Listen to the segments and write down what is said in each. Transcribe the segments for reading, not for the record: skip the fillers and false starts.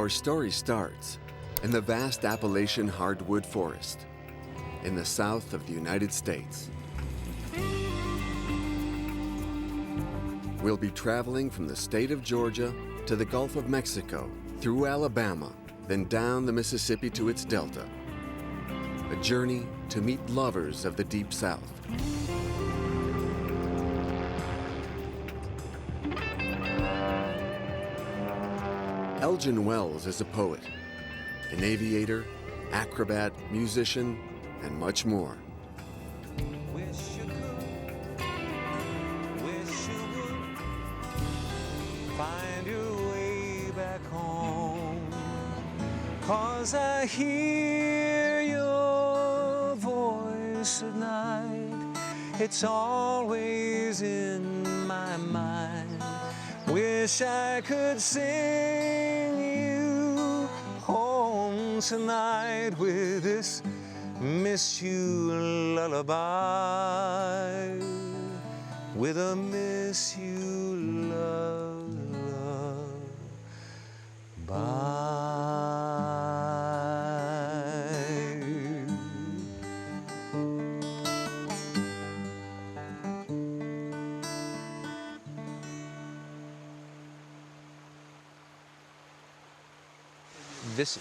Our story starts in the vast Appalachian hardwood forest in the south of the United States. We'll be traveling from the state of Georgia to the Gulf of Mexico, through Alabama, then down the Mississippi to its delta. A journey to meet lovers of the Deep South. Elgen Wells is a poet, an aviator, acrobat, musician, and much more. Wish you could, wish you would find your way back home, 'cause I hear your voice at night. It's always in my mind. Wish I could sing you home tonight with this miss you lullaby, with a miss you lullaby.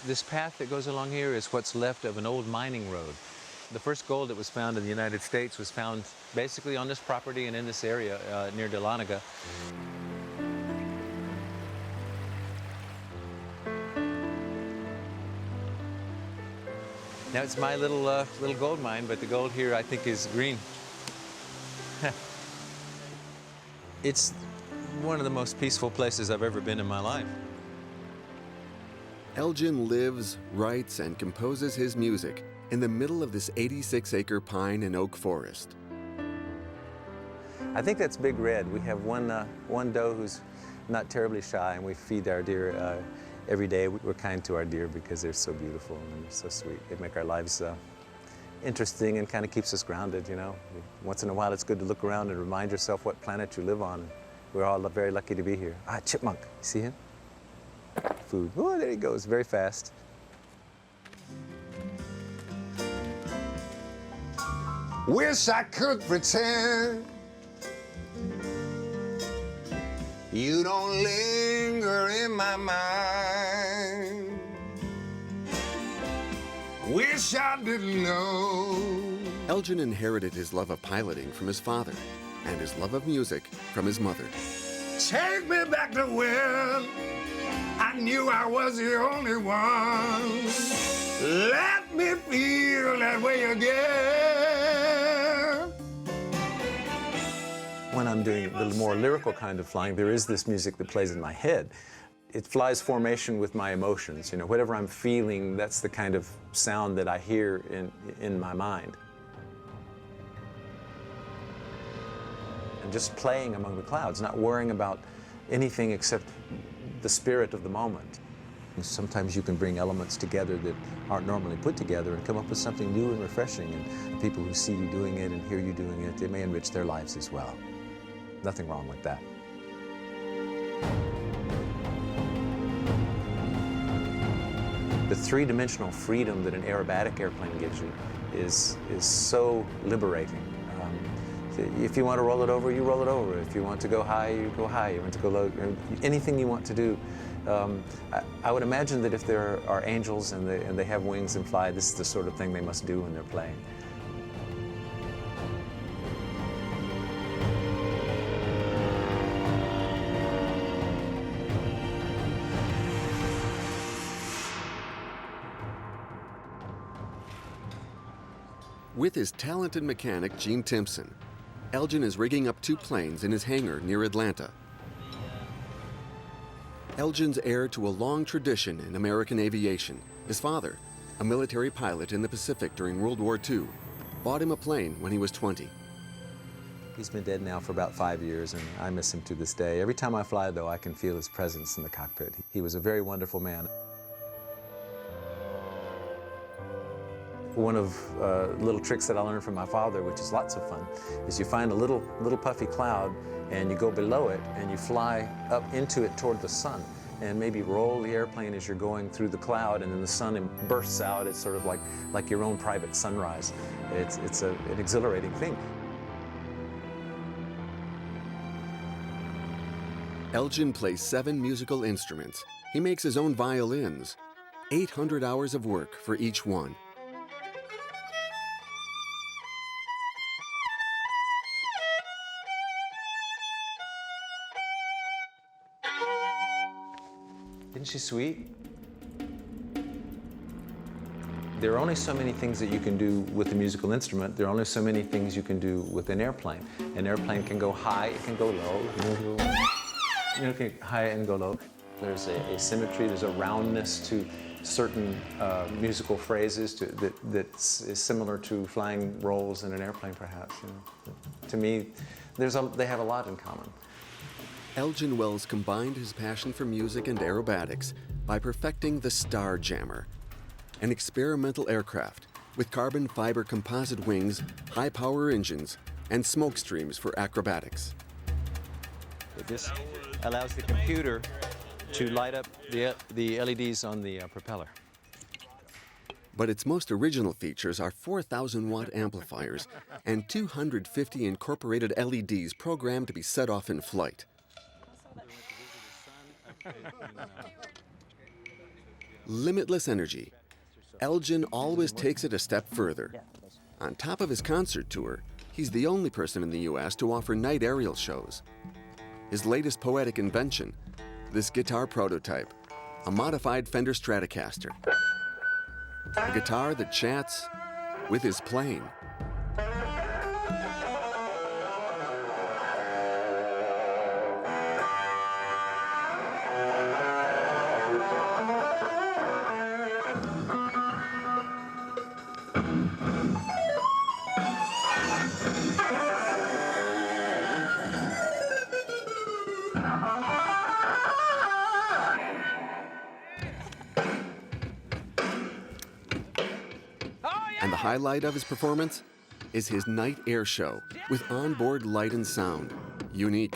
This path that goes along here is what's left of an old mining road. The first gold that was found in the United States was found basically on this property and in this area near Dahlonega. Now it's my little gold mine, but the gold here I think is green. It's one of the most peaceful places I've ever been in my life. Elgen lives, writes, and composes his music in the middle of this 86-acre pine and oak forest. I think that's Big Red. We have one doe who's not terribly shy, and we feed our deer every day. We're kind to our deer because they're so beautiful and so sweet. They make our lives interesting and kind of keeps us grounded, you know. Once in a while, it's good to look around and remind yourself what planet you live on. We're all very lucky to be here. Ah, chipmunk, you see him? Food. Oh, there he goes, very fast. Wish I could pretend you don't linger in my mind. Wish I didn't know. Elgen inherited his love of piloting from his father and his love of music from his mother. Take me back to when I knew I was the only one. Let me feel that way again. When I'm doing the more lyrical kind of flying, there is this music that plays in my head. It flies formation with my emotions. You know, whatever I'm feeling, that's the kind of sound that I hear in my mind. And just playing among the clouds, not worrying about anything except the spirit of the moment. And sometimes you can bring elements together that aren't normally put together and come up with something new and refreshing. And the people who see you doing it and hear you doing it, it may enrich their lives as well. Nothing wrong with that. The three-dimensional freedom that an aerobatic airplane gives you is so liberating. If you want to roll it over, you roll it over. If you want to go high, you go high. You want to go low, anything you want to do. I would imagine that if there are angels and they have wings and fly, this is the sort of thing they must do when they're playing. With his talented mechanic, Gene Timpson, Elgen is rigging up 2 planes in his hangar near Atlanta. Elgen's heir to a long tradition in American aviation. His father, a military pilot in the Pacific during World War II, bought him a plane when he was 20. He's been dead now for about 5 years, and I miss him to this day. Every time I fly, though, I can feel his presence in the cockpit. He was a very wonderful man. One of little tricks that I learned from my father, which is lots of fun, is you find a little puffy cloud and you go below it and you fly up into it toward the sun. and maybe roll the airplane as you're going through the cloud, and then the sun bursts out. It's sort of like your own private sunrise. It's an exhilarating thing. Elgen plays 7 musical instruments. He makes his own violins. 800 hours of work for each one. Isn't she sweet? There are only so many things that you can do with a musical instrument. There are only so many things you can do with an airplane. An airplane can go high, it can go low. It can high and go low. There's a symmetry, there's a roundness to certain musical phrases that is similar to flying rolls in an airplane, perhaps. You know. To me, they have a lot in common. Elgen Wells combined his passion for music and aerobatics by perfecting the Star Jammer, an experimental aircraft with carbon fiber composite wings, high-power engines, and smoke streams for acrobatics. This allows the computer to light up the LEDs on the propeller. But its most original features are 4,000-watt amplifiers and 250 incorporated LEDs programmed to be set off in flight. Limitless energy. Elgen always takes it a step further. On top of his concert tour, he's the only person in the U.S. to offer night aerial shows. His latest poetic invention, this guitar prototype, a modified Fender Stratocaster. A guitar that chats with his plane. And the highlight of his performance is his night air show with onboard light and sound. Unique.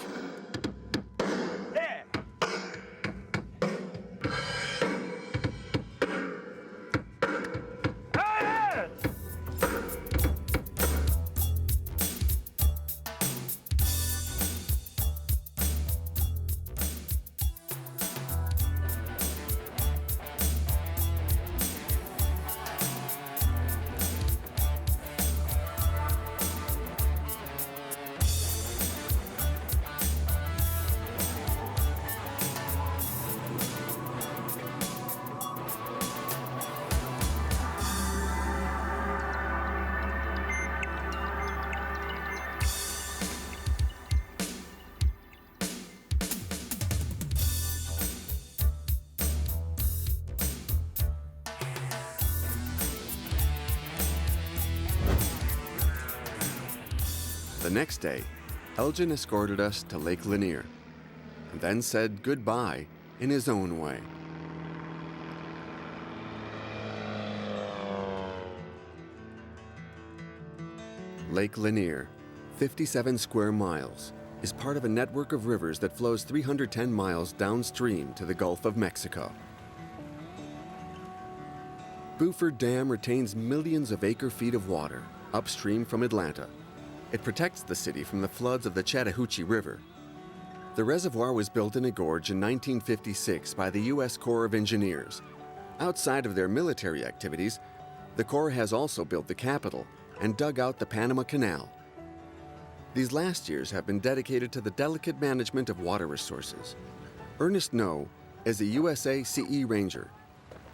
The next day, Elgen escorted us to Lake Lanier and then said goodbye in his own way. Lake Lanier, 57 square miles, is part of a network of rivers that flows 310 miles downstream to the Gulf of Mexico. Buford Dam retains millions of acre-feet of water upstream from Atlanta. It protects the city from the floods of the Chattahoochee River. The reservoir was built in a gorge in 1956 by the U.S. Corps of Engineers. Outside of their military activities, the Corps has also built the Capitol and dug out the Panama Canal. These last years have been dedicated to the delicate management of water resources. Ernest Noe is a USA CE Ranger.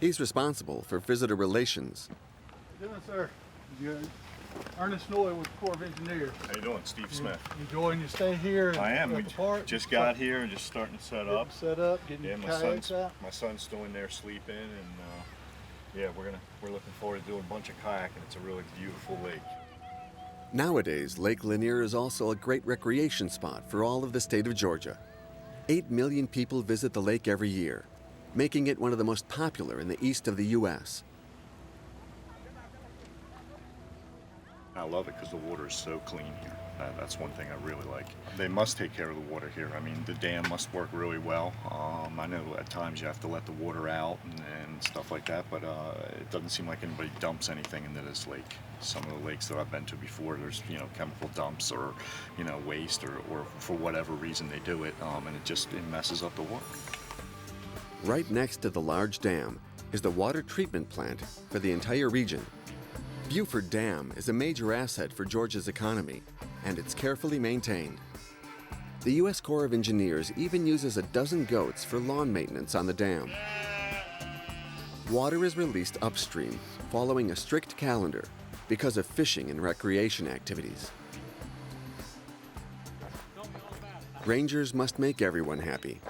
He's responsible for visitor relations. How you doing, sir? Good. Ernest Noe with the Corps of Engineers. How you doing, Steve Smith? Enjoying your stay here? I am. We at the park? just got here and just starting to set up. Getting Yeah, your kayaks out. my son's still in there sleeping, and yeah, we're looking forward to doing a bunch of kayaking. It's a really beautiful lake. Nowadays, Lake Lanier is also a great recreation spot for all of the state of Georgia. 8 million people visit the lake every year, making it one of the most popular in the east of the U.S. I love it because the water is so clean here. That's one thing I really like. They must take care of the water here. I mean, the dam must work really well. I know at times you have to let the water out and stuff like that, but it doesn't seem like anybody dumps anything into this lake. Some of the lakes that I've been to before, there's, you know, chemical dumps or, you know, waste or for whatever reason they do it, and it messes up the water. Right next to the large dam is the water treatment plant for the entire region. Buford Dam is a major asset for Georgia's economy, and it's carefully maintained. The U.S. Corps of Engineers even uses a dozen goats for lawn maintenance on the dam. Water is released upstream following a strict calendar because of fishing and recreation activities. Rangers must make everyone happy,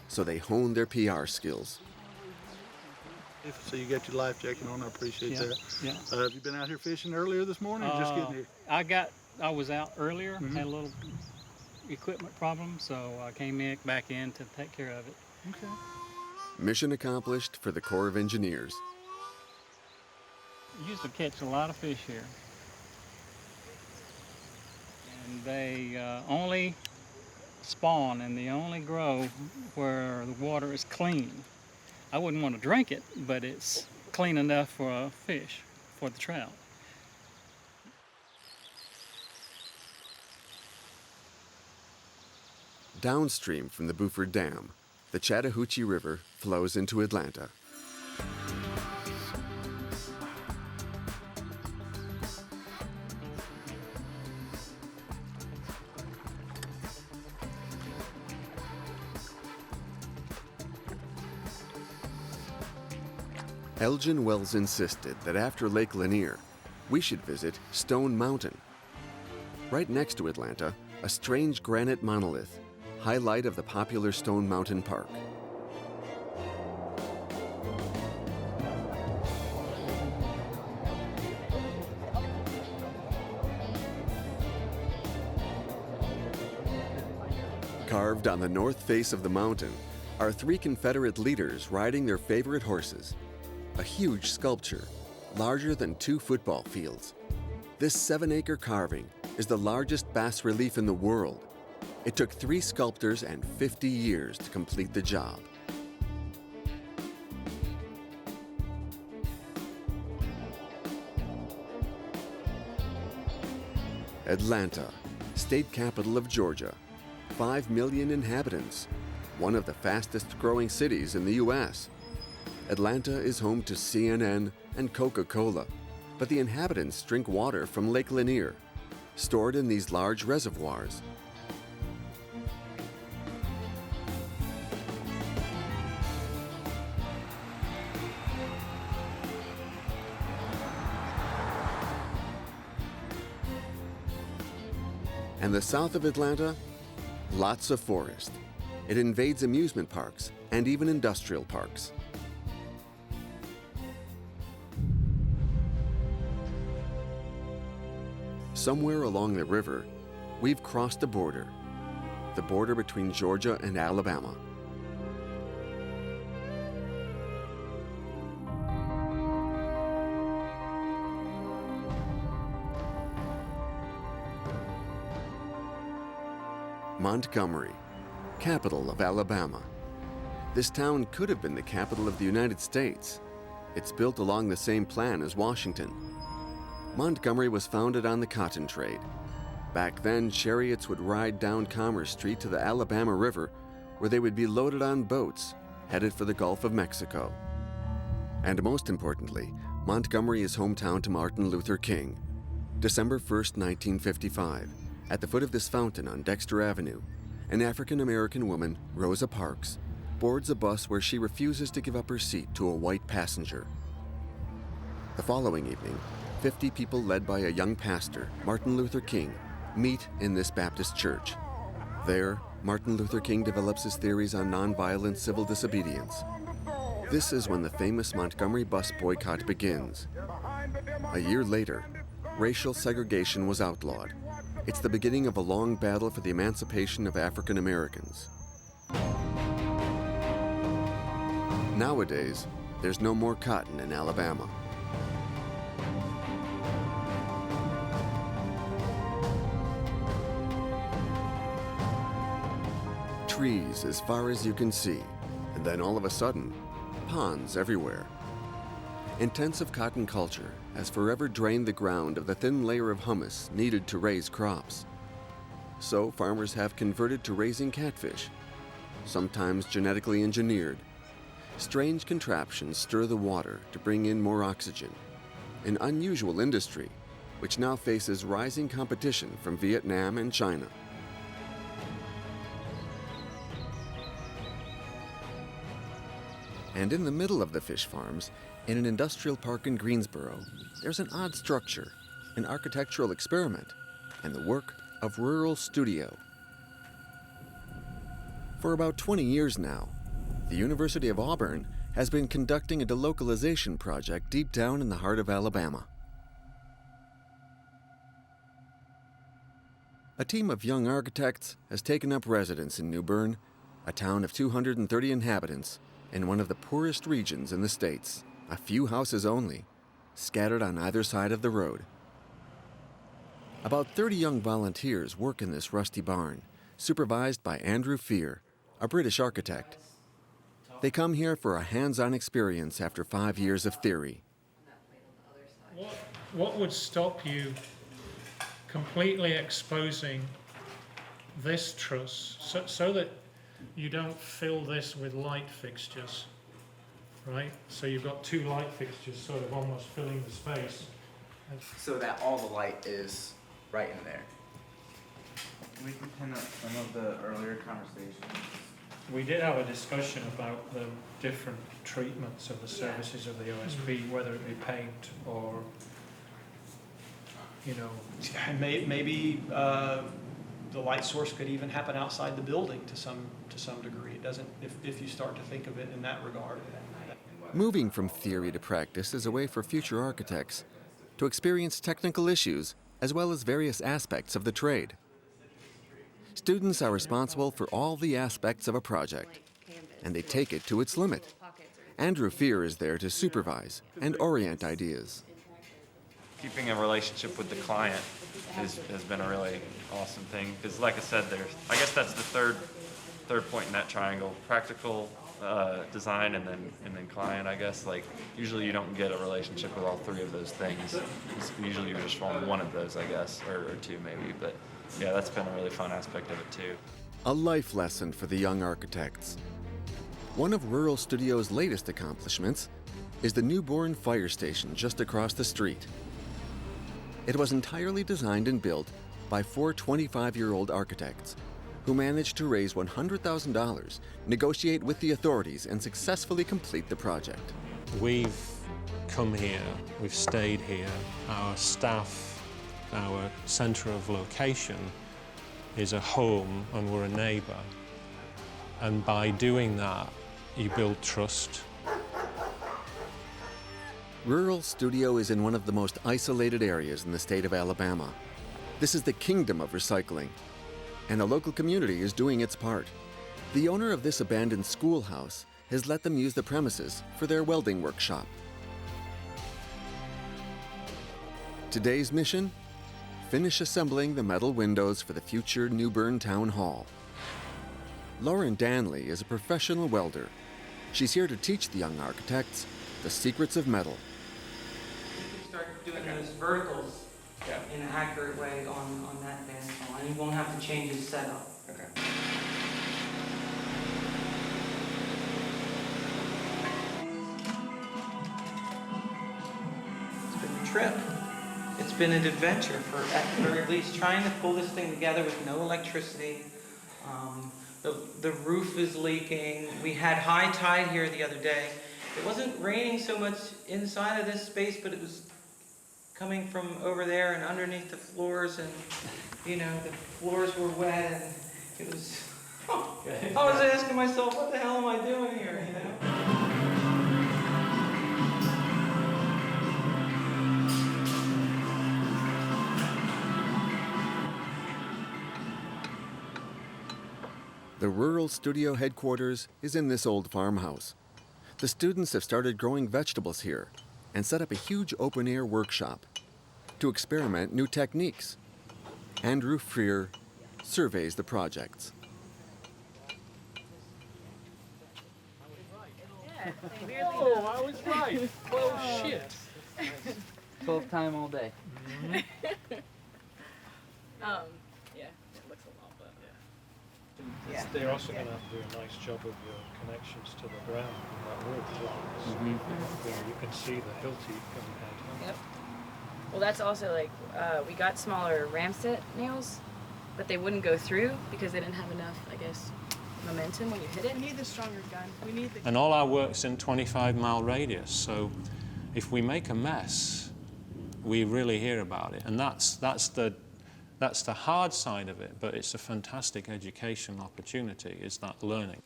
so they hone their PR skills. So you got your life jacket on, I appreciate that. Yeah. Have you been out here fishing earlier this morning or just getting here? I was out earlier, had a little equipment problem, so I came back in to take care of it. Okay. Mission accomplished for the Corps of Engineers. I used to catch a lot of fish here. And they only spawn and they only grow where the water is clean. I wouldn't want to drink it, but it's clean enough for a fish, for the trout. Downstream from the Buford Dam, the Chattahoochee River flows into Atlanta. Elgen Wells insisted that after Lake Lanier, we should visit Stone Mountain. Right next to Atlanta, a strange granite monolith, highlight of the popular Stone Mountain Park. Carved on the north face of the mountain are 3 Confederate leaders riding their favorite horses. A huge sculpture, larger than 2 football fields. This 7-acre carving is the largest bas-relief in the world. It took 3 sculptors and 50 years to complete the job. Atlanta, state capital of Georgia, 5 million inhabitants, one of the fastest growing cities in the U.S. Atlanta is home to CNN and Coca-Cola, but the inhabitants drink water from Lake Lanier, stored in these large reservoirs. And the south of Atlanta? Lots of forest. It invades amusement parks and even industrial parks. Somewhere along the river, we've crossed a border, the border between Georgia and Alabama. Montgomery, capital of Alabama. This town could have been the capital of the United States. It's built along the same plan as Washington. Montgomery was founded on the cotton trade. Back then, chariots would ride down Commerce Street to the Alabama River, where they would be loaded on boats, headed for the Gulf of Mexico. And most importantly, Montgomery is hometown to Martin Luther King. December 1st, 1955, at the foot of this fountain on Dexter Avenue, an African-American woman, Rosa Parks, boards a bus where she refuses to give up her seat to a white passenger. The following evening, 50 people led by a young pastor, Martin Luther King, meet in this Baptist church. There, Martin Luther King develops his theories on nonviolent civil disobedience. This is when the famous Montgomery bus boycott begins. A year later, racial segregation was outlawed. It's the beginning of a long battle for the emancipation of African Americans. Nowadays, there's no more cotton in Alabama. trees as far as you can see, and then all of a sudden, ponds everywhere. Intensive cotton culture has forever drained the ground of the thin layer of humus needed to raise crops. So farmers have converted to raising catfish, sometimes genetically engineered. Strange contraptions stir the water to bring in more oxygen, an unusual industry which now faces rising competition from Vietnam and China. And in the middle of the fish farms, in an industrial park in Greensboro, there's an odd structure, an architectural experiment, and the work of Rural Studio. For about 20 years now, the University of Auburn has been conducting a delocalization project deep down in the heart of Alabama. A team of young architects has taken up residence in New Bern, a town of 230 inhabitants, in one of the poorest regions in the States, a few houses only, scattered on either side of the road. About 30 young volunteers work in this rusty barn, supervised by Andrew Fear, a British architect. They come here for a hands-on experience after 5 years of theory. What would stop you completely exposing this truss so that you don't fill this with light fixtures, right? So you've got two light fixtures sort of almost filling the space. So that all the light is right in there. We can pin up some of the earlier conversations. We did have a discussion about the different treatments of the services of the OSB, whether it be paint or, you know. And maybe the light source could even happen outside the building to some degree. It doesn't, if you start to think of it in that regard. Moving from theory to practice is a way for future architects to experience technical issues as well as various aspects of the trade. Students are responsible for all the aspects of a project, and they take it to its limit. Andrew Fear is there to supervise and orient ideas. Keeping a relationship with the client has been a really awesome thing, because like I said, I guess that's the third point in that triangle: practical, design, and then client. I guess, like, usually you don't get a relationship with all three of those things. Usually you're just on one of those, I guess, or two maybe. But yeah, that's been a really fun aspect of it too. A life lesson for the young architects. One of Rural Studio's latest accomplishments is the newborn fire station just across the street. It was entirely designed and built by 4 25-year-old architects who managed to raise $100,000, negotiate with the authorities, and successfully complete the project. We've come here, we've stayed here. Our staff, our center of location is a home, and we're a neighbor. And by doing that, you build trust. Rural Studio is in one of the most isolated areas in the state of Alabama. This is the kingdom of recycling, and the local community is doing its part. The owner of this abandoned schoolhouse has let them use the premises for their welding workshop. Today's mission? Finish assembling the metal windows for the future New Bern Town Hall. Lauren Danley is a professional welder. She's here to teach the young architects the secrets of metal. You can start doing those verticals in an accurate way on that bandsaw, and you won't have to change his setup. Okay. It's been a trip. It's been an adventure at the very least, trying to pull this thing together with no electricity. The roof is leaking. We had high tide here the other day. It wasn't raining so much inside of this space, but it was coming from over there and underneath the floors, and you know, the floors were wet, and it was, I was asking myself, what the hell am I doing here, you know? The Rural Studio headquarters is in this old farmhouse. The students have started growing vegetables here and set up a huge open-air workshop to experiment new techniques. Andrew Freer surveys the projects. I was right. Well, shit. 12th time all day. Yeah, it looks a lot, but Yeah. They're also going to have to do a nice job of your connections to the ground with that wood lines. Where you can see the hill teeth coming out. Yep. Well, that's also like, we got smaller ramset nails, but they wouldn't go through because they didn't have enough, I guess, momentum when you hit it. We need the stronger gun. We need the. And all our work's in 25-mile radius, so if we make a mess, we really hear about it. And that's the hard side of it, but it's a fantastic educational opportunity, is that learning.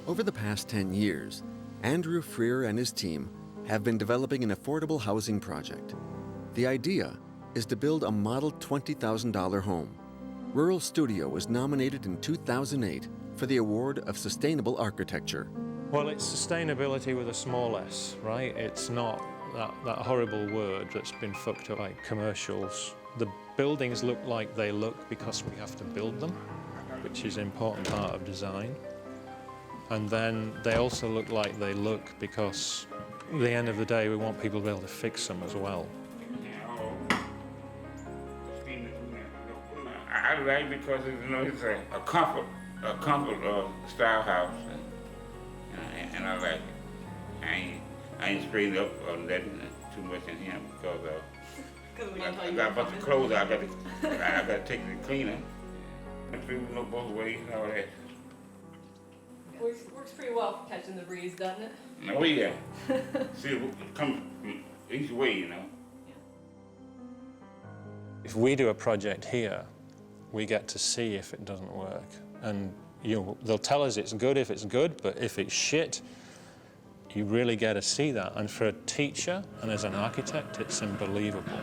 Over the past 10 years, Andrew Freer and his team have been developing an affordable housing project. The idea is to build a model $20,000 home. Rural Studio was nominated in 2008 for the Award of Sustainable Architecture. Well, it's sustainability with a small s, right? It's not that horrible word that's been fucked up by commercials. The buildings look like they look because we have to build them, which is an important part of design. And then they also look like they look because at the end of the day we want people to be able to fix them as well. I like it because it's a comfort style house, and I like it. I ain't spraying up or letting too much in here because I got a bunch of clothes I got to take to the cleaner. And people know both ways and all that. Works pretty well for catching the breeze, doesn't it? Oh yeah. See, it comes from each way, you know. If we do a project here, we get to see if it doesn't work. And they'll tell us it's good if it's good, but if it's shit, you really get to see that. And for a teacher and as an architect, it's unbelievable.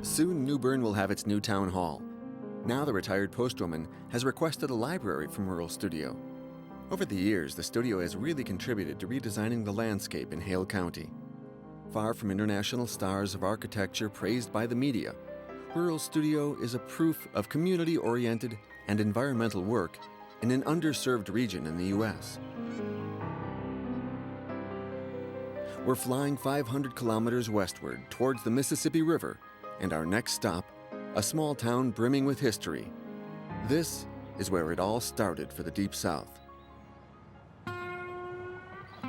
Soon New Bern will have its new town hall. Now the retired postwoman has requested a library from Rural Studio. Over the years, the studio has really contributed to redesigning the landscape in Hale County. Far from international stars of architecture praised by the media, Rural Studio is a proof of community-oriented and environmental work in an underserved region in the U.S. We're flying 500 kilometers westward towards the Mississippi River, and our next stop, a small town brimming with history. This is where it all started for the Deep South.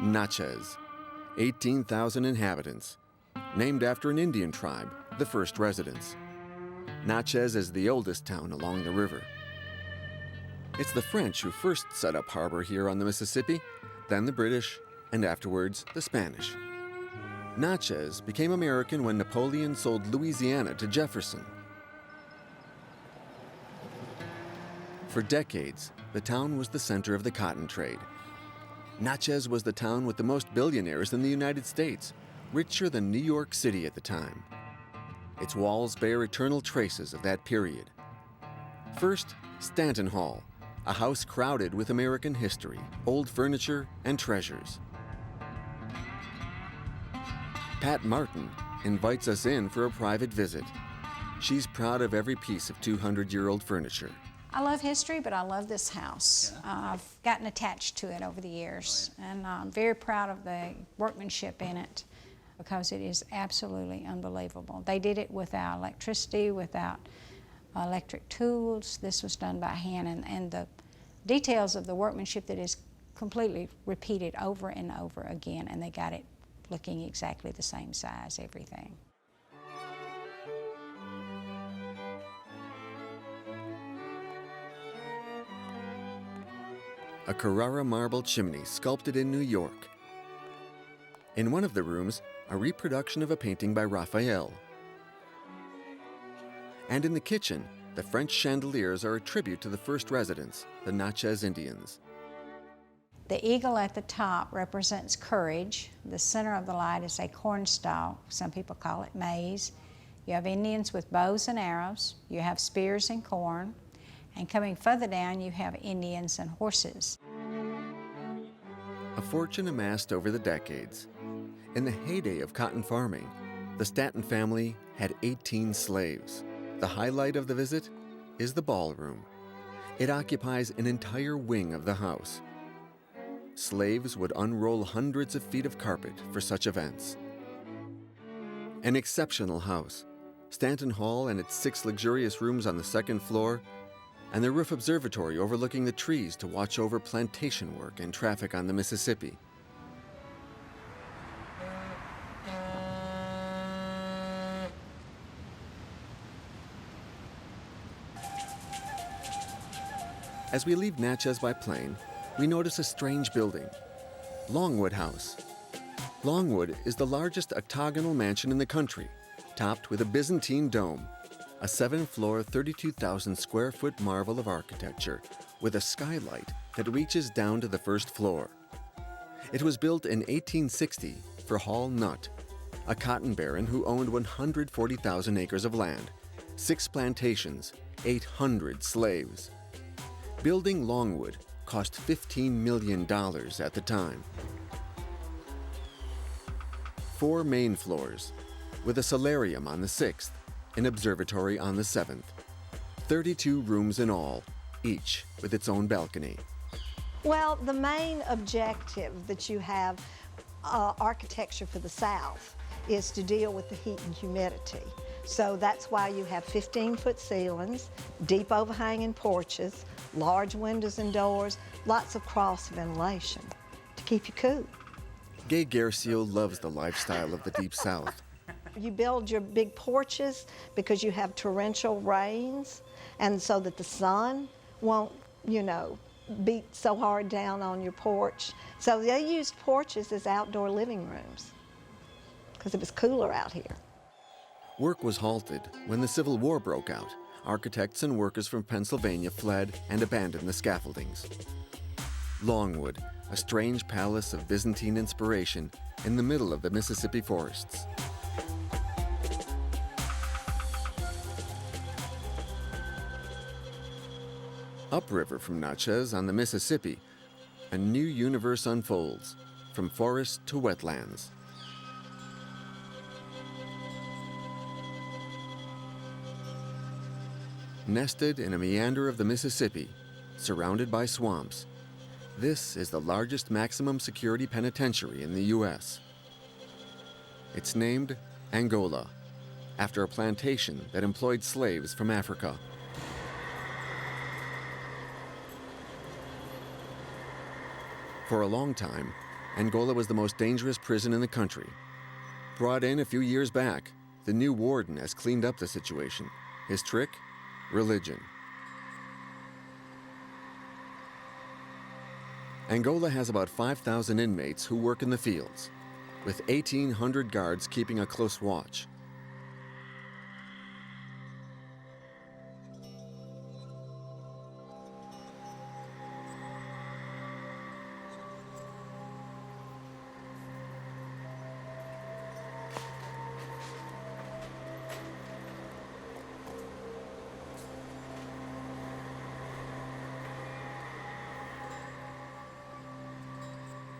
Natchez, 18,000 inhabitants, named after an Indian tribe, the first residents. Natchez is the oldest town along the river. It's the French who first set up harbor here on the Mississippi, then the British, and afterwards the Spanish. Natchez became American when Napoleon sold Louisiana to Jefferson. For decades, the town was the center of the cotton trade. Natchez was the town with the most billionaires in the United States, richer than New York City at the time. Its walls bear eternal traces of that period. First, Stanton Hall, a house crowded with American history, old furniture, and treasures. Pat Martin invites us in for a private visit. She's proud of every piece of 200-year-old furniture. I love history, but I love this house. Yeah. I've gotten attached to it over the years, and I'm very proud of the workmanship in it because it is absolutely unbelievable. They did it without electricity, without electric tools. This was done by hand, and the details of the workmanship that is completely repeated over and over again, and they got it looking exactly the same size, everything. A Carrara marble chimney sculpted in New York. In one of the rooms, a reproduction of a painting by Raphael. And in the kitchen, the French chandeliers are a tribute to the first residents, the Natchez Indians. The eagle at the top represents courage. The center of the light is a cornstalk. Some people call it maize. You have Indians with bows and arrows. You have spears and corn. And coming further down, you have Indians and horses. A fortune amassed over the decades. In the heyday of cotton farming, the Stanton family had 18 slaves. The highlight of the visit is the ballroom. It occupies an entire wing of the house. Slaves would unroll hundreds of feet of carpet for such events. An exceptional house, Stanton Hall and its 6 luxurious rooms on the 2nd floor, and the roof observatory overlooking the trees to watch over plantation work and traffic on the Mississippi. As we leave Natchez by plane, we notice a strange building, Longwood House. Longwood is the largest octagonal mansion in the country, topped with a Byzantine dome, a 7-floor, 32,000 square foot marvel of architecture with a skylight that reaches down to the 1st floor. It was built in 1860 for Hall Nutt, a cotton baron who owned 140,000 acres of land, 6 plantations, 800 slaves. Building Longwood cost $15 million at the time. 4 main floors, with a solarium on the 6th, an observatory on the 7th. 32 rooms in all, each with its own balcony. Well, the main objective that you have, architecture for the South, is to deal with the heat and humidity. So that's why you have 15-foot ceilings, deep overhanging porches, large windows and doors, lots of cross ventilation to keep you cool. Gay Garcio loves the lifestyle of the Deep South. You build your big porches because you have torrential rains, and so that the sun won't, beat so hard down on your porch. So they used porches as outdoor living rooms because it was cooler out here. Work was halted when the Civil War broke out. Architects and workers from Pennsylvania fled and abandoned the scaffoldings. Longwood, a strange palace of Byzantine inspiration in the middle of the Mississippi forests. Upriver from Natchez on the Mississippi, a new universe unfolds, from forest to wetlands. Nested in a meander of the Mississippi, surrounded by swamps, this is the largest maximum security penitentiary in the U.S. It's named Angola, after a plantation that employed slaves from Africa. For a long time, Angola was the most dangerous prison in the country. Brought in a few years back, the new warden has cleaned up the situation. His trick? Religion. Angola has about 5,000 inmates who work in the fields, with 1,800 guards keeping a close watch.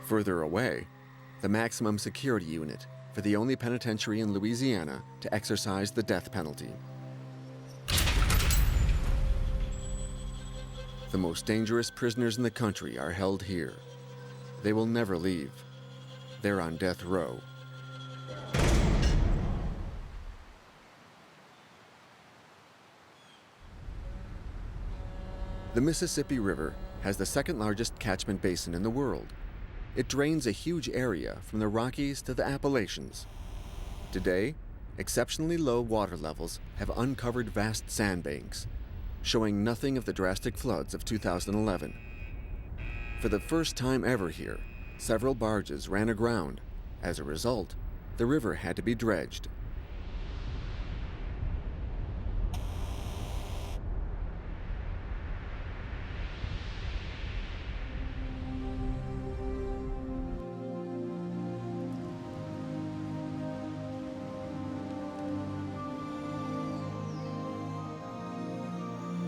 Further away, the maximum security unit for the only penitentiary in Louisiana to exercise the death penalty. The most dangerous prisoners in the country are held here. They will never leave. They're on death row. The Mississippi River has the 2nd largest catchment basin in the world. It drains a huge area from the Rockies to the Appalachians. Today, exceptionally low water levels have uncovered vast sandbanks, showing nothing of the drastic floods of 2011. For the first time ever here, several barges ran aground. As a result, the river had to be dredged.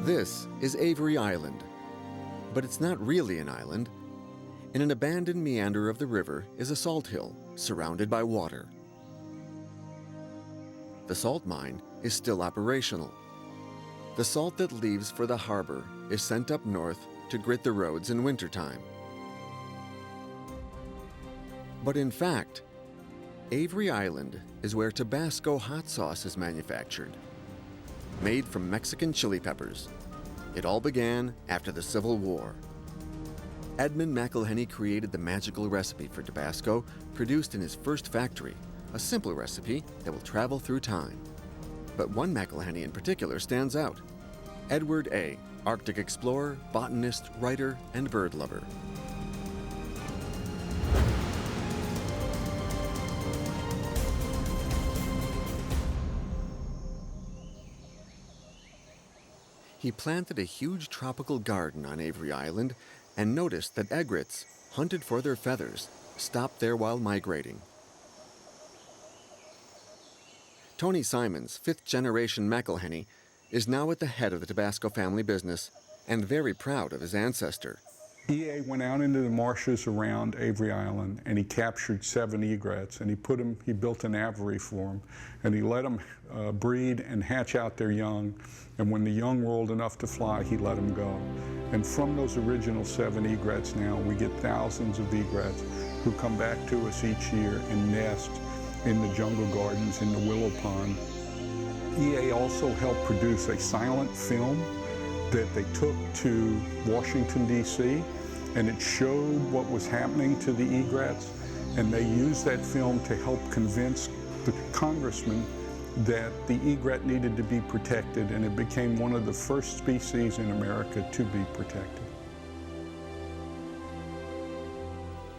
This is Avery Island, but it's not really an island. In an abandoned meander of the river is a salt hill surrounded by water. The salt mine is still operational. The salt that leaves for the harbor is sent up north to grit the roads in wintertime. But in fact, Avery Island is where Tabasco hot sauce is manufactured, made from Mexican chili peppers. It all began after the Civil War. Edmund McIlhenny created the magical recipe for Tabasco, produced in his first factory, a simple recipe that will travel through time. But one McIlhenny in particular stands out: Edward A., Arctic explorer, botanist, writer, and bird lover. He planted a huge tropical garden on Avery Island and noticed that egrets, hunted for their feathers, stopped there while migrating. Tony Simons, fifth-generation McIlhenny, is now at the head of the Tabasco family business and very proud of his ancestor. EA went out into the marshes around Avery Island and he captured 7 egrets, and he built an aviary for them, and he let them breed and hatch out their young, and when the young were old enough to fly, he let them go. And from those original 7 egrets now, we get thousands of egrets who come back to us each year and nest in the jungle gardens, in the willow pond. EA also helped produce a silent film that they took to Washington, D.C., and it showed what was happening to the egrets, and they used that film to help convince the congressman that the egret needed to be protected, and it became one of the first species in America to be protected.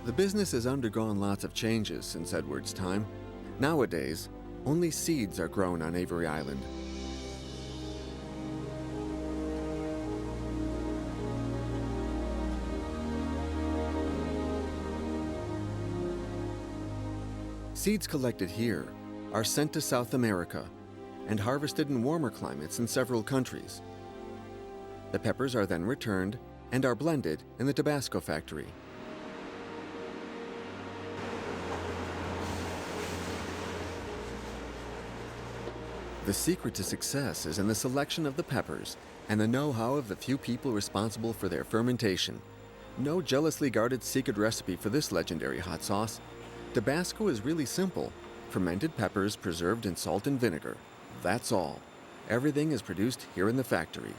The business has undergone lots of changes since Edward's time. Nowadays, only seeds are grown on Avery Island. Seeds collected here are sent to South America and harvested in warmer climates in several countries. The peppers are then returned and are blended in the Tabasco factory. The secret to success is in the selection of the peppers and the know-how of the few people responsible for their fermentation. No jealously guarded secret recipe for this legendary hot sauce. Tabasco is really simple. Fermented peppers preserved in salt and vinegar. That's all. Everything is produced here in the factory.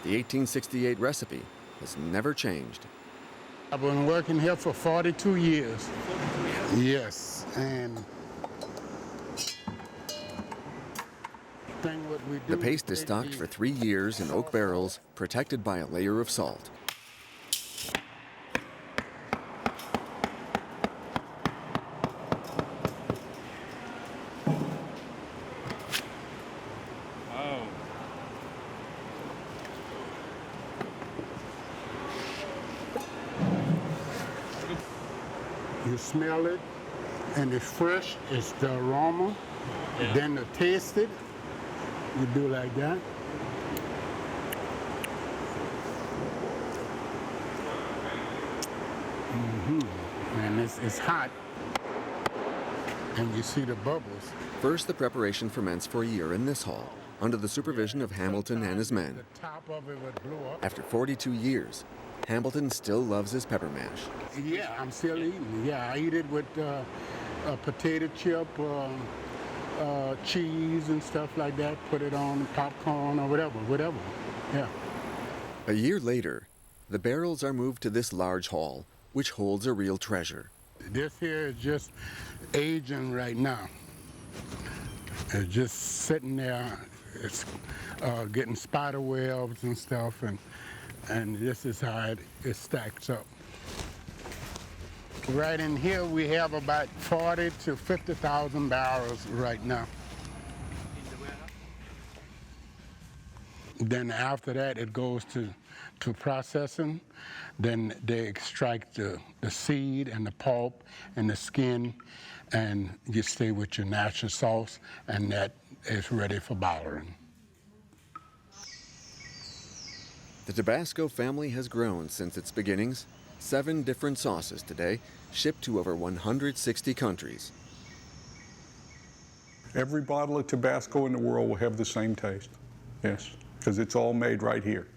The 1868 recipe has never changed. I've been working here for 42 years. Yes, and the paste is stocked for 3 years in oak barrels, protected by a layer of salt. You smell it, and it's fresh, it's the aroma. Yeah. Then to taste it, you do like that. And it's hot, and you see the bubbles. First, the preparation ferments for a year in this hall, under the supervision of Hamilton and his men. The top of it would blow up. After 42 years, Hamilton still loves his pepper mash. Yeah, I'm still eating. Yeah, I eat it with a potato chip, cheese and stuff like that. Put it on popcorn or whatever. Yeah. A year later, the barrels are moved to this large hall, which holds a real treasure. This here is just aging right now. It's just sitting there. It's getting spider webs and stuff, and this is how it stacks up. Right in here, we have about 40 to 50,000 barrels right now. Then after that, it goes to processing. Then they extract the seed and the pulp and the skin, and you stay with your natural sauce, and that is ready for bottling. The Tabasco family has grown since its beginnings. 7 different sauces today, shipped to over 160 countries. Every bottle of Tabasco in the world will have the same taste. Yes, because it's all made right here.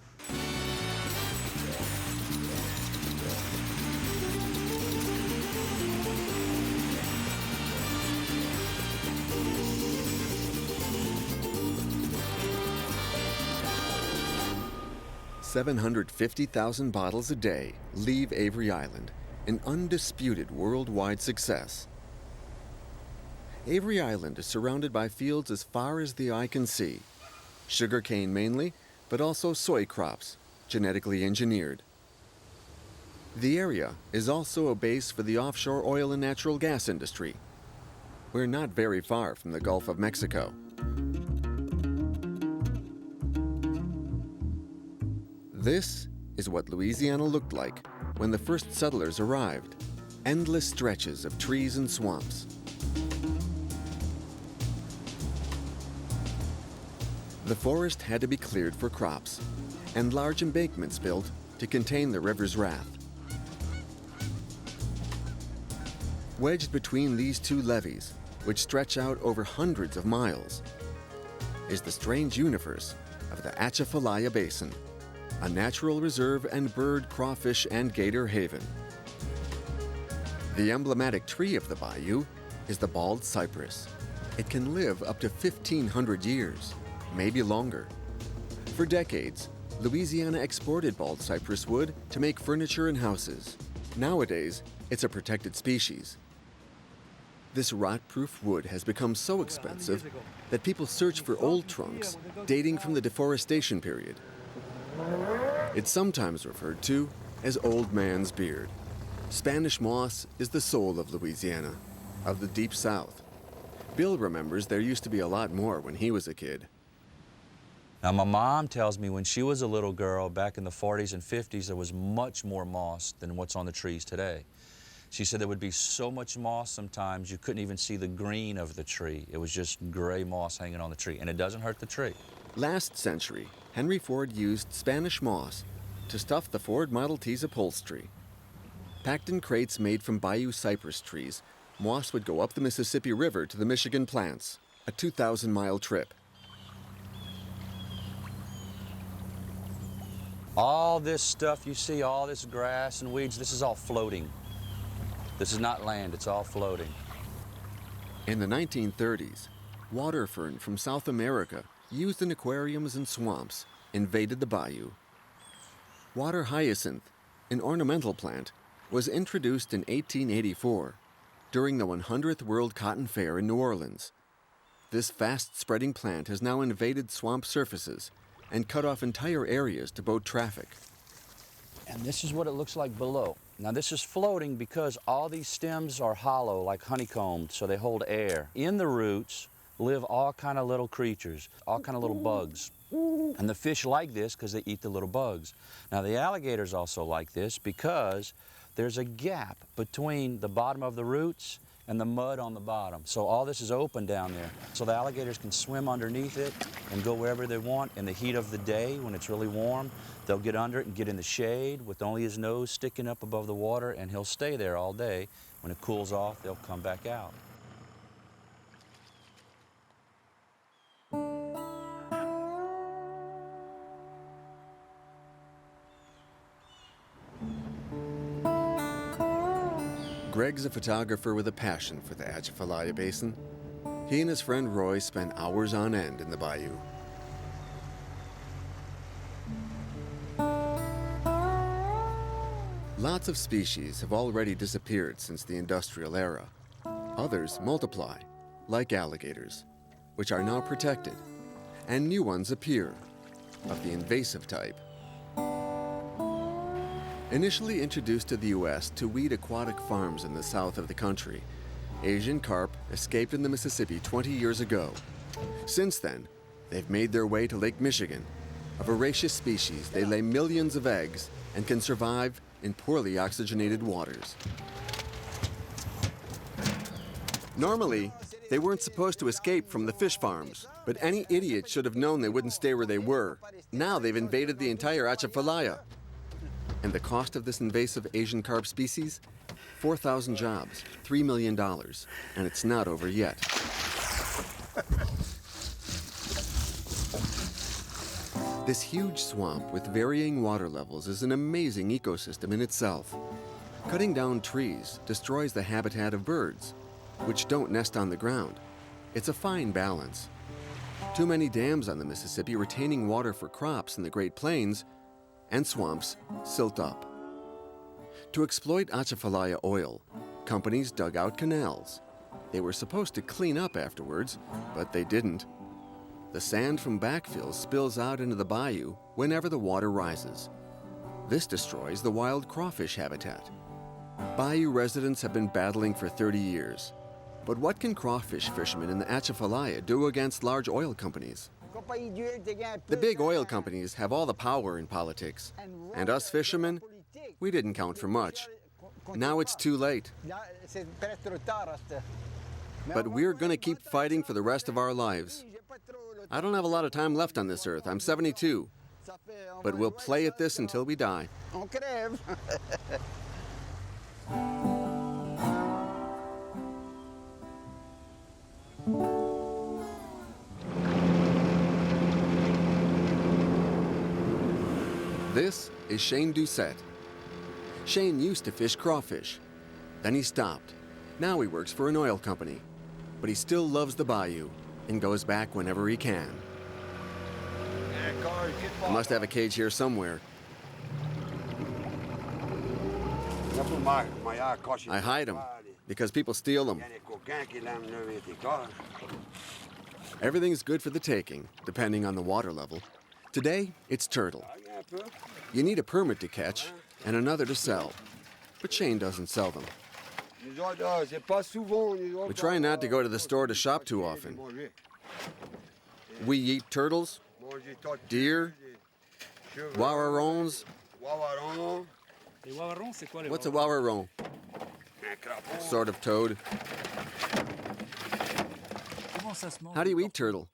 $750,000 bottles a day leave Avery Island, an undisputed worldwide success. Avery Island is surrounded by fields as far as the eye can see. Sugarcane mainly, but also soy crops, genetically engineered. The area is also a base for the offshore oil and natural gas industry. We're not very far from the Gulf of Mexico. This is what Louisiana looked like when the first settlers arrived. Endless stretches of trees and swamps. The forest had to be cleared for crops, and large embankments built to contain the river's wrath. Wedged between these 2 levees, which stretch out over hundreds of miles, is the strange universe of the Atchafalaya Basin, a natural reserve and bird, crawfish, and gator haven. The emblematic tree of the bayou is the bald cypress. It can live up to 1,500 years, maybe longer. For decades, Louisiana exported bald cypress wood to make furniture and houses. Nowadays, it's a protected species. This rot-proof wood has become so expensive that people search for old trunks dating from the deforestation period. It's sometimes referred to as old man's beard. Spanish moss is the soul of Louisiana, of the Deep South. Bill remembers there used to be a lot more when he was a kid. Now, my mom tells me when she was a little girl back in the 40s and 50s, there was much more moss than what's on the trees today. She said there would be so much moss sometimes you couldn't even see the green of the tree. It was just gray moss hanging on the tree, and it doesn't hurt the tree. Last century, Henry Ford used Spanish moss to stuff the Ford Model T's upholstery. Packed in crates made from bayou cypress trees, moss would go up the Mississippi River to the Michigan plants, a 2,000-mile trip. All this stuff you see, all this grass and weeds, this is all floating. This is not land, it's all floating. In the 1930s, water fern from South America, used in aquariums and swamps, invaded the bayou. Water hyacinth, an ornamental plant, was introduced in 1884 during the 100th World Cotton Fair in New Orleans. This fast-spreading plant has now invaded swamp surfaces and cut off entire areas to boat traffic. And this is what it looks like below. Now this is floating because all these stems are hollow, like honeycombed, so they hold air. In the roots live all kind of little creatures, all kind of little bugs. And the fish like this because they eat the little bugs. Now the alligators also like this because there's a gap between the bottom of the roots and the mud on the bottom. So all this is open down there. So the alligators can swim underneath it and go wherever they want. In the heat of the day, when it's really warm, they'll get under it and get in the shade with only his nose sticking up above the water, and he'll stay there all day. When it cools off, they'll come back out. Greg's a photographer with a passion for the Atchafalaya Basin. He and his friend Roy spend hours on end in the bayou. Lots of species have already disappeared since the industrial era. Others multiply, like alligators, which are now protected, and new ones appear, of the invasive type. Initially introduced to the U.S. to weed aquatic farms in the south of the country, Asian carp escaped in the Mississippi 20 years ago. Since then, they've made their way to Lake Michigan. A voracious species, they lay millions of eggs and can survive in poorly oxygenated waters. Normally, they weren't supposed to escape from the fish farms, but any idiot should have known they wouldn't stay where they were. Now they've invaded the entire Atchafalaya. And the cost of this invasive Asian carp species? 4,000 jobs, $3 million, and it's not over yet. This huge swamp with varying water levels is an amazing ecosystem in itself. Cutting down trees destroys the habitat of birds, which don't nest on the ground. It's a fine balance. Too many dams on the Mississippi retaining water for crops in the Great Plains, and swamps silt up. To exploit Atchafalaya oil, companies dug out canals. They were supposed to clean up afterwards, but they didn't. The sand from backfill spills out into the bayou whenever the water rises. This destroys the wild crawfish habitat. Bayou residents have been battling for 30 years. But what can crawfish fishermen in the Atchafalaya do against large oil companies? The big oil companies have all the power in politics, and us fishermen, we didn't count for much. Now it's too late. But we're gonna keep fighting for the rest of our lives. I don't have a lot of time left on this earth. I'm 72. But we'll play at this until we die. This is Shane Doucette. Shane used to fish crawfish. Then he stopped. Now he works for an oil company. But he still loves the bayou and goes back whenever he can. I must have a cage here somewhere. I hide them because people steal them. Everything's good for the taking, depending on the water level. Today, it's turtle. You need a permit to catch and another to sell, but Shane doesn't sell them. We try not to go to the store to shop too often. We eat turtles, deer, wawarons. What's a wawaron? Sort of toad. How do you eat turtle?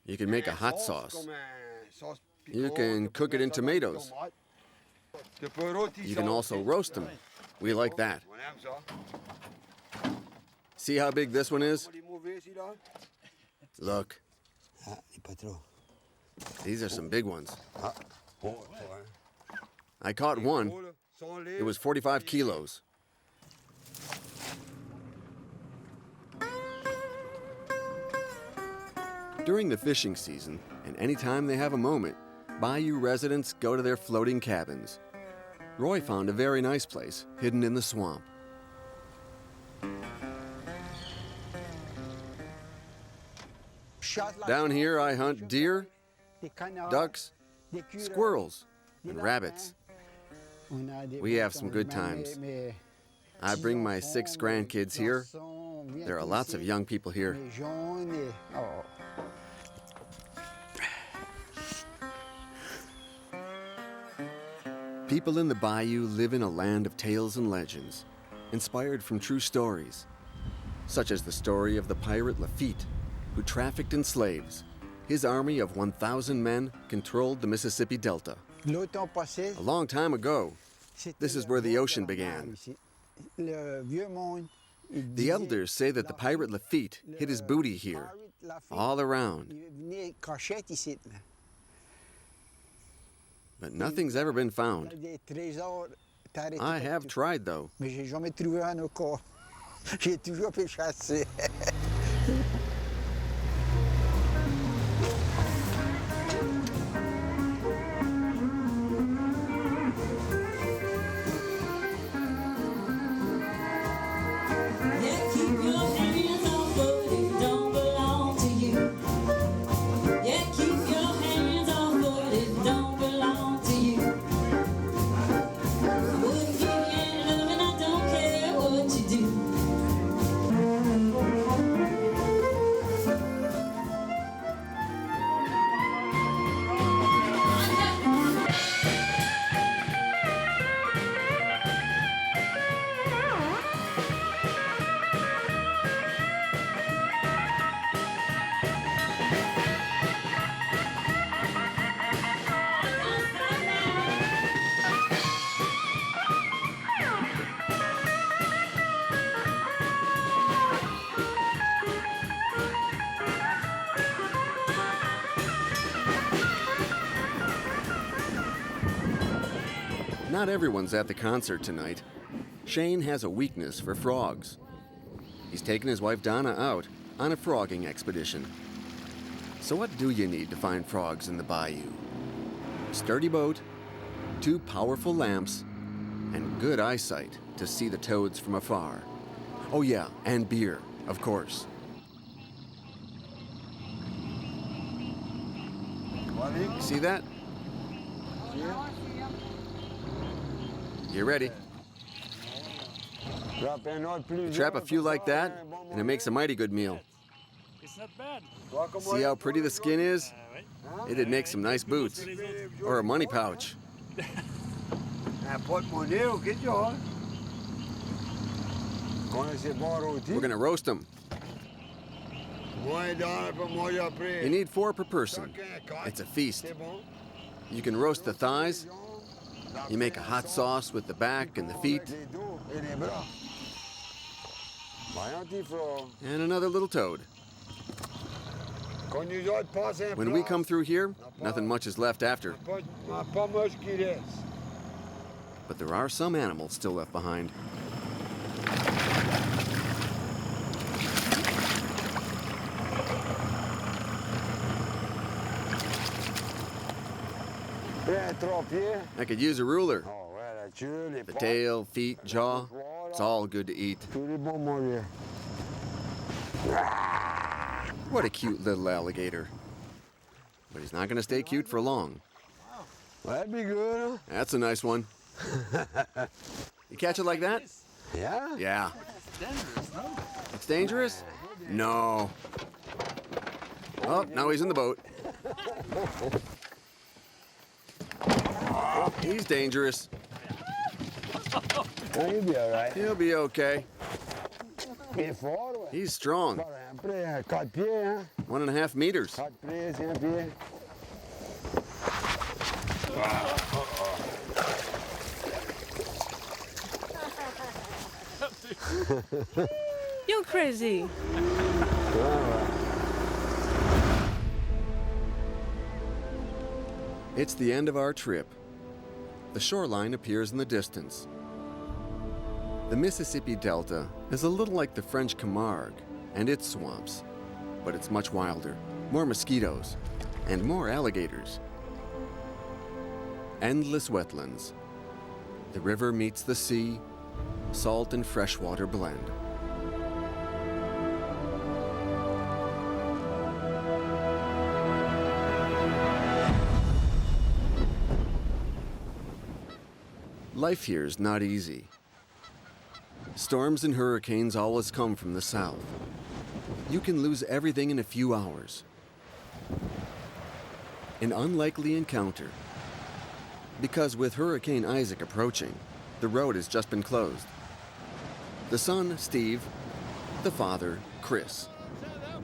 You can make a hot sauce. You can cook it in tomatoes. You can also roast them. We like that. See how big this one is? Look. These are some big ones. I caught one. It was 45 kilos. During the fishing season, and anytime they have a moment, Bayou residents go to their floating cabins. Roy found a very nice place, hidden in the swamp. Down here I hunt deer, ducks, squirrels, and rabbits. We have some good times. I bring my 6 grandkids here. There are lots of young people here. People in the bayou live in a land of tales and legends, inspired from true stories, such as the story of the pirate Lafitte, who trafficked in slaves. His army of 1,000 men controlled the Mississippi Delta. A long time ago, this is where the ocean began. The elders say that the pirate Lafitte hid his booty here, all around. But nothing's ever been found. I have tried, though. Not everyone's at the concert tonight. Shane has a weakness for frogs. He's taken his wife Donna out on a frogging expedition. So what do you need to find frogs in the bayou? A sturdy boat, 2 powerful lamps, and good eyesight to see the toads from afar. Oh yeah, and beer, of course. See that? You ready? You trap a few like that, and it makes a mighty good meal. It's not bad. See how pretty the skin is? It'd make some nice boots. Or a money pouch. We're gonna roast them. You need 4 per person. It's a feast. You can roast the thighs. You make a hot sauce with the back and the feet. And another little toad. When we come through here, nothing much is left after. But there are some animals still left behind. I could use a ruler. The tail, feet, jaw, it's all good to eat. What a cute little alligator. But he's not going to stay cute for long. That'd be good, huh? That's a nice one. You catch it like that? Yeah? Yeah. It's dangerous, no? It's dangerous? No. Oh, now he's in the boat. He's dangerous. He'll be all right. He'll be okay. He's strong. 1.5 meters. You're crazy. It's the end of our trip. The shoreline appears in the distance. The Mississippi Delta is a little like the French Camargue and its swamps, but it's much wilder, more mosquitoes, and more alligators. Endless wetlands. The river meets the sea, salt and freshwater blend. Life here is not easy. Storms and hurricanes always come from the south. You can lose everything in a few hours. An unlikely encounter, because with Hurricane Isaac approaching, the road has just been closed. The son, Steve. The father, Chris.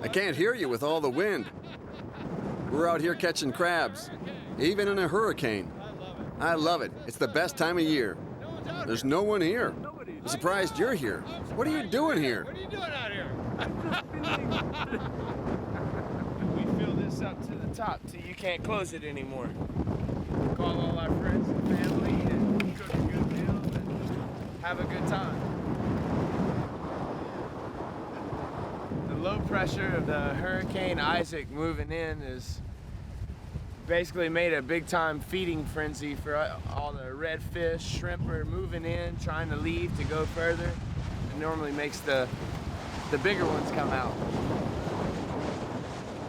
I can't hear you with all the wind. We're out here catching crabs, even in a hurricane. I love it. It's the best time of year. There's no one here. I'm surprised you're here. What are you doing here? What are you doing out here? We fill this up to the top till you can't close it anymore. Call all our friends and family and cook a good meal and have a good time. The low pressure of the Hurricane Isaac moving in is basically made a big time feeding frenzy for all the redfish, shrimp are moving in, trying to leave to go further. It normally makes the bigger ones come out.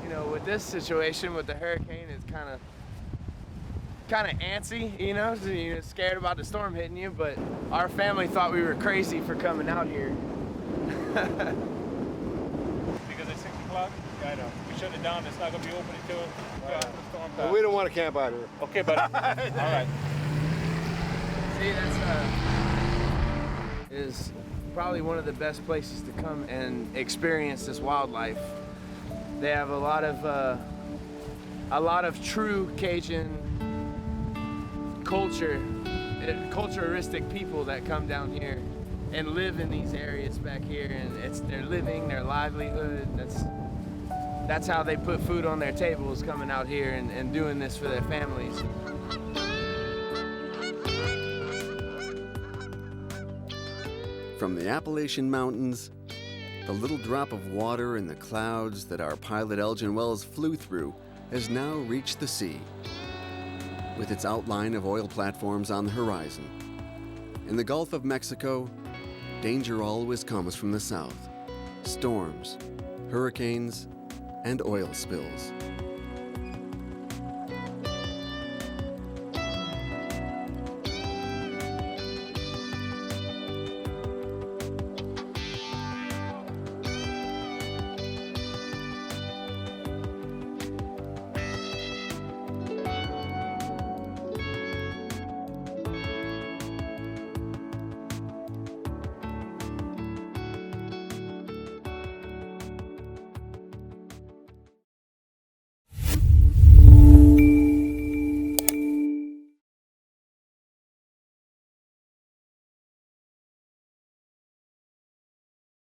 You know, with this situation with the hurricane, it's kind of antsy, you know, so you're scared about the storm hitting you, but our family thought we were crazy for coming out here. Because it's 6 o'clock? Yeah, I know. We shut it down. It's not going to be open until the storm passes. We don't want to camp out here. Okay, buddy. All right. See, that's is probably one of the best places to come and experience this wildlife. They have a lot of true Cajun culturistic people that come down here and live in these areas back here, and it's their living, their livelihood. That's how they put food on their tables, coming out here and doing this for their families. from the Appalachian Mountains, the little drop of water in the clouds that our pilot Elgen Wells flew through has now reached the sea, with its outline of oil platforms on the horizon. In the Gulf of Mexico, danger always comes from the south: storms, hurricanes, and oil spills.